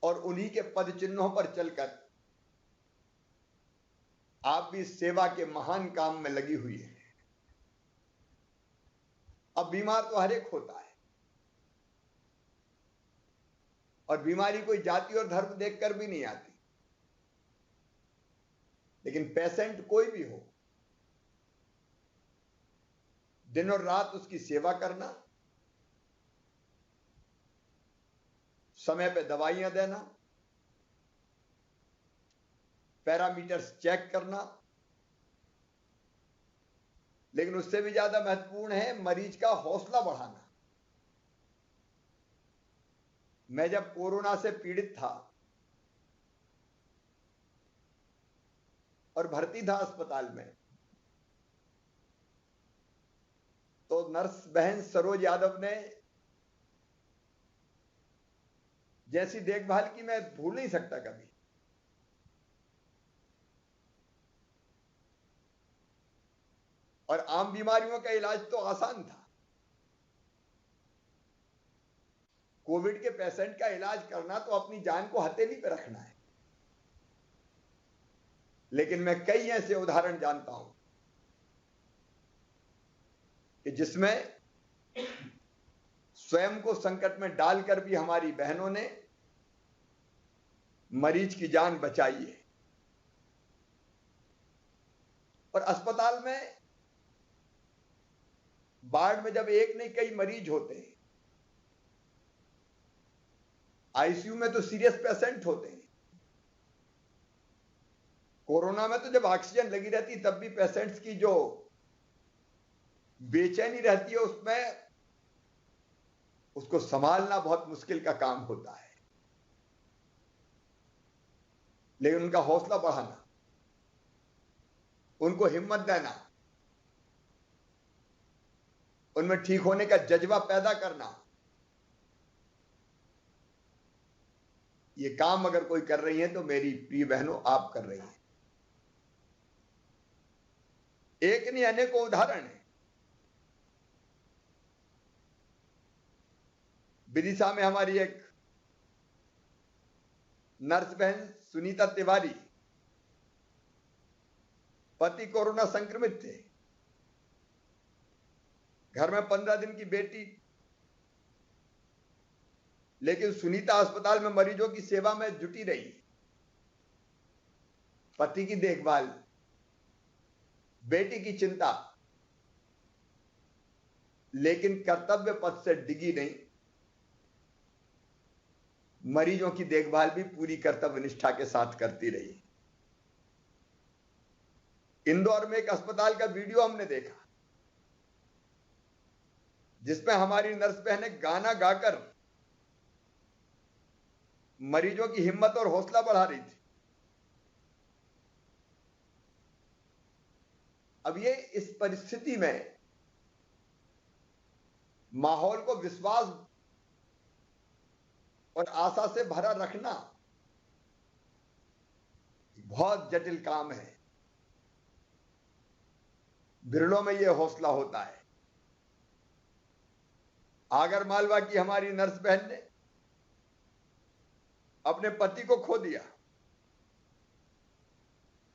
और उन्हीं के पद चिन्हों पर चलकर आप भी सेवा के महान काम में लगी हुई है। अब बीमार तो हर एक होता है, और बीमारी कोई जाति और धर्म देखकर भी नहीं आती, लेकिन पेशेंट कोई भी हो, दिन और रात उसकी सेवा करना, समय पे दवाइयां देना, पैरामीटर्स चेक करना, लेकिन उससे भी ज्यादा महत्वपूर्ण है मरीज का हौसला बढ़ाना। मैं जब कोरोना से पीड़ित था और भर्ती था अस्पताल में, तो नर्स बहन सरोज यादव ने जैसी देखभाल की मैं भूल नहीं सकता कभी। और आम बीमारियों का इलाज तो आसान था, कोविड के पेशेंट का इलाज करना तो अपनी जान को हथेली पे रखना है। लेकिन मैं कई ऐसे उदाहरण जानता हूं कि जिसमें स्वयं को संकट में डालकर भी हमारी बहनों ने मरीज की जान बचाई है। और अस्पताल में वार्ड में जब एक नहीं कई मरीज होते हैं, आईसीयू में तो सीरियस पेशेंट होते हैं, कोरोना में तो जब ऑक्सीजन लगी रहती तब भी पेशेंट्स की जो बेचैनी रहती है, उसमें उसको संभालना बहुत मुश्किल का काम होता है। लेकिन उनका हौसला बढ़ाना, उनको हिम्मत देना, उनमें ठीक होने का जज्बा पैदा करना, ये काम अगर कोई कर रही है तो मेरी प्रिय बहनों आप कर रही हैं। एक नहीं अनेकों उदाहरण है। विदिशा में हमारी एक नर्स बहन सुनीता तिवारी, पति कोरोना संक्रमित थे, घर में 15 दिन की बेटी, लेकिन सुनीता अस्पताल में मरीजों की सेवा में जुटी रही। पति की देखभाल, बेटी की चिंता, लेकिन कर्तव्य पथ से डिगी नहीं, मरीजों की देखभाल भी पूरी कर्तव्य निष्ठा के साथ करती रही। इंदौर में एक अस्पताल का वीडियो हमने देखा जिसमें हमारी नर्स बहनें गाना गाकर मरीजों की हिम्मत और हौसला बढ़ा रही थी। अब ये इस परिस्थिति में माहौल को विश्वास और आशा से भरा रखना बहुत जटिल काम है। बिरलों में यह हौसला होता है। आगर मालवा की हमारी नर्स बहन ने अपने पति को खो दिया,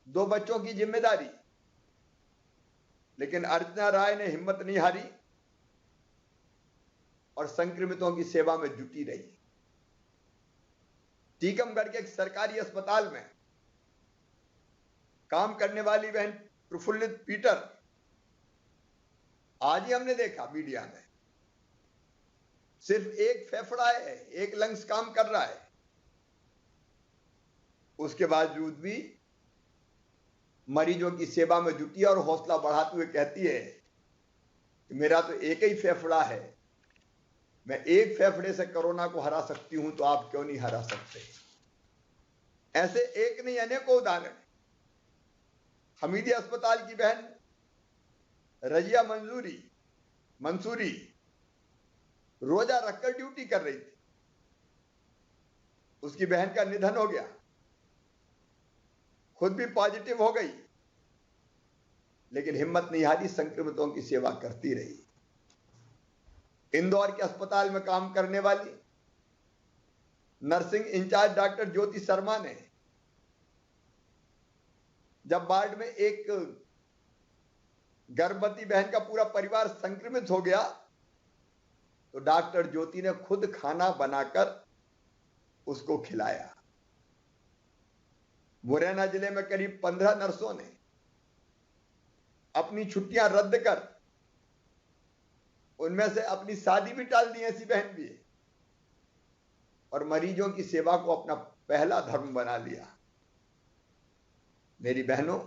2 बच्चों की जिम्मेदारी, लेकिन अर्चना राय ने हिम्मत नहीं हारी और संक्रमितों की सेवा में जुटी रही। टीकमगढ़ के एक सरकारी अस्पताल में काम करने वाली बहन प्रफुल्लित पीटर, आज ही हमने देखा मीडिया में, सिर्फ एक फेफड़ा है, एक लंग्स काम कर रहा है, उसके बावजूद भी मरीजों की सेवा में जुटी और हौसला बढ़ाते हुए कहती है कि मेरा तो एक ही फेफड़ा है, मैं एक फेफड़े से कोरोना को हरा सकती हूं, तो आप क्यों नहीं हरा सकते। ऐसे एक नहीं अनेकों उदाहरण। हमीदी अस्पताल की बहन रजिया मंसूरी रोजा रखकर ड्यूटी कर रही थी, उसकी बहन का निधन हो गया, खुद भी पॉजिटिव हो गई, लेकिन हिम्मत नहीं हारी, संक्रमितों की सेवा करती रही। इंदौर के अस्पताल में काम करने वाली nursing in charge doctor Jyoti Sharma ने जब वार्ड में एक गर्भवती बहन का पूरा परिवार संक्रमित हो गया तो डॉक्टर ज्योति ने खुद खाना बनाकर उसको खिलाया। मुरैना जिले में करीब 15 नर्सों ने अपनी छुट्टियां रद्द कर, उनमें से अपनी शादी भी टाल दी, ऐसी बहन भी है, और मरीजों की सेवा को अपना पहला धर्म बना लिया। मेरी बहनों,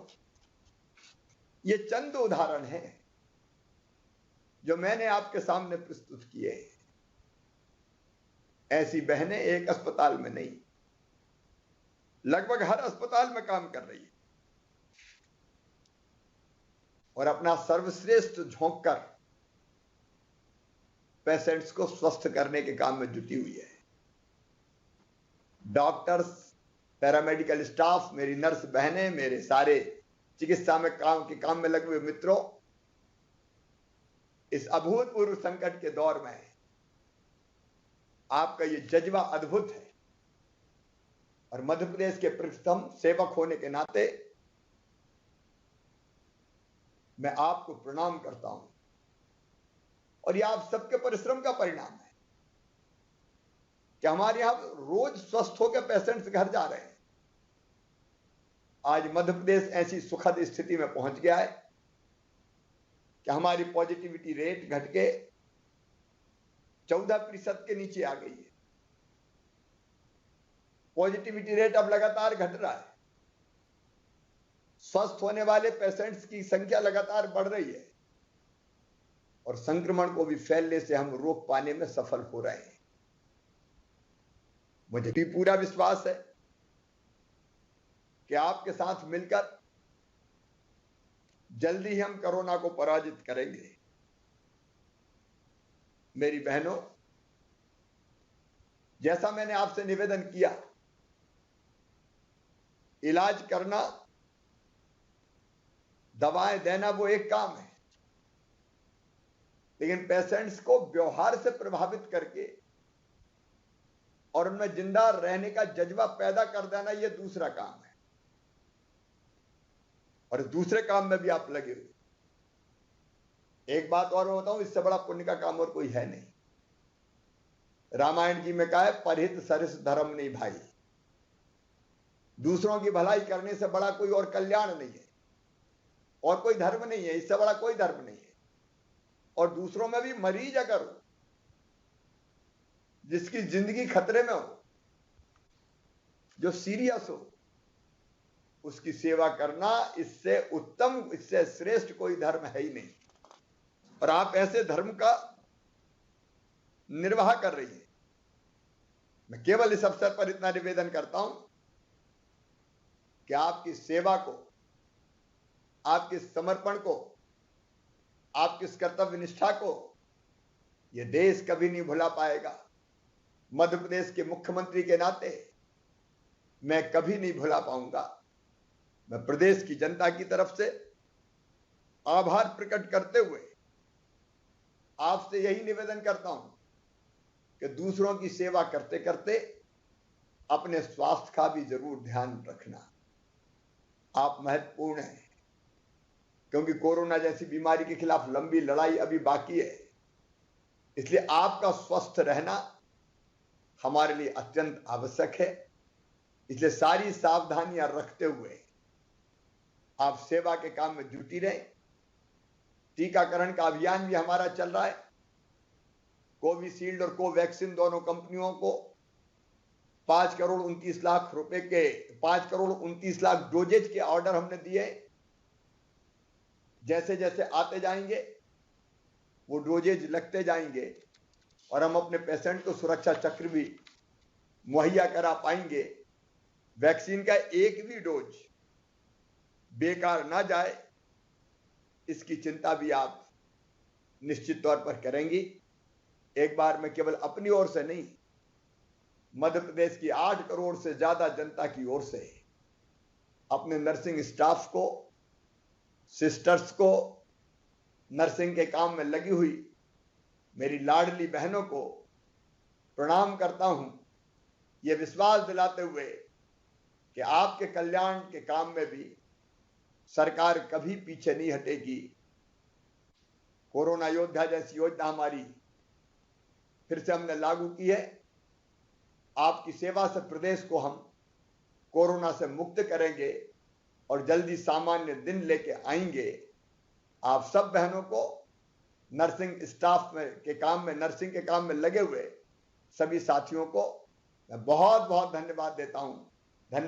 ये चंद उदाहरण हैं जो मैंने आपके सामने प्रस्तुत किए। ऐसी बहनें एक अस्पताल में नहीं, लगभग हर अस्पताल में काम कर रही है और अपना सर्वश्रेष्ठ झोंक कर पेशेंट्स को स्वस्थ करने के काम में जुटी हुई है। डॉक्टर्स, पैरामेडिकल स्टाफ, मेरी नर्स बहनें, मेरे सारे चिकित्सा में काम में लगे हुए मित्रों, इस अभूतपूर्व संकट के दौर में आपका ये जज्बा अद्भुत है और मध्य प्रदेश के प्रथम सेवक होने के नाते मैं आपको प्रणाम करता हूं और ये आप सबके परिश्रम का परिणाम है कि हमारे यहां रोज स्वस्थ होकर पेशेंट्स घर जा रहे हैं। आज मध्य प्रदेश ऐसी सुखद स्थिति में पहुंच गया है कि हमारी पॉजिटिविटी रेट घट के 14% के नीचे आ गई है। पॉजिटिविटी रेट अब लगातार घट रहा है, स्वस्थ होने वाले पेशेंट्स की संख्या लगातार बढ़ रही है और संक्रमण को भी फैलने से हम रोक पाने में सफल हो रहे हैं। मुझे भी पूरा विश्वास है कि आपके साथ मिलकर जल्दी ही हम कोरोना को पराजित करेंगे। मेरी बहनों, जैसा मैंने आपसे निवेदन किया, इलाज करना, दवाएं देना वो एक काम है, लेकिन पेशेंट्स को व्यवहार से प्रभावित करके और उनमें जिंदा रहने का जज्बा पैदा कर देना ये दूसरा काम है और दूसरे काम में भी आप लगे हुए। एक बात और मैं बताऊं, इससे बड़ा पुण्य का काम और कोई है नहीं। रामायण जी में कहा है, परहित सरिस धर्म नहीं भाई। दूसरों की भलाई करने से बड़ा कोई और कल्याण नहीं है और कोई धर्म नहीं है, इससे बड़ा कोई धर्म नहीं है। और दूसरों में भी मरीज अगर हो, जिसकी जिंदगी खतरे में हो, जो सीरियस हो, उसकी सेवा करना, इससे उत्तम, इससे श्रेष्ठ कोई धर्म है ही नहीं। और आप ऐसे धर्म का निर्वाह कर रही है। मैं केवल इस अवसर पर इतना निवेदन करता हूं कि आपकी सेवा को, आपके समर्पण को, आपकी इस कर्तव्य निष्ठा को यह देश कभी नहीं भुला पाएगा। मध्य प्रदेश के मुख्यमंत्री के नाते मैं कभी नहीं भुला पाऊंगा। मैं प्रदेश की जनता की तरफ से आभार प्रकट करते हुए आपसे यही निवेदन करता हूं कि दूसरों की सेवा करते करते अपने स्वास्थ्य का भी जरूर ध्यान रखना। आप महत्वपूर्ण हैं, क्योंकि कोरोना जैसी बीमारी के खिलाफ लंबी लड़ाई अभी बाकी है। इसलिए आपका स्वस्थ रहना हमारे लिए अत्यंत आवश्यक है। इसलिए सारी सावधानियां रखते हुए आप सेवा के काम में जुटी रहें। टीकाकरण का अभियान भी हमारा चल रहा है। कोविशील्ड और कोवैक्सीन दोनों कंपनियों को 5 करोड़ 29 लाख रुपए के 5 करोड़ 29 लाख डोजेज के ऑर्डर हमने दिए। जैसे जैसे आते जाएंगे वो डोजेज लगते जाएंगे और हम अपने पेशेंट को सुरक्षा चक्र भी मुहैया करा पाएंगे। वैक्सीन का एक भी डोज बेकार ना जाए, इसकी चिंता भी आप निश्चित तौर पर करेंगी। एक बार मैं केवल अपनी ओर से नहीं, मध्य प्रदेश की 8 करोड़ से ज्यादा जनता की ओर से अपने नर्सिंग स्टाफ को, सिस्टर्स को, नर्सिंग के काम में लगी हुई मेरी लाडली बहनों को प्रणाम करता हूं। ये विश्वास दिलाते हुए कि आपके कल्याण के काम में भी सरकार कभी पीछे नहीं हटेगी। कोरोना योद्धा जैसी योजना हमारी फिर से हमने लागू की है। आपकी सेवा से प्रदेश को हम कोरोना से मुक्त करेंगे और जल्दी सामान्य दिन लेके आएंगे। आप सब बहनों को नर्सिंग स्टाफ के काम में, नर्सिंग के काम में लगे हुए सभी साथियों को मैं बहुत बहुत धन्यवाद देता हूं। धन्यवाद।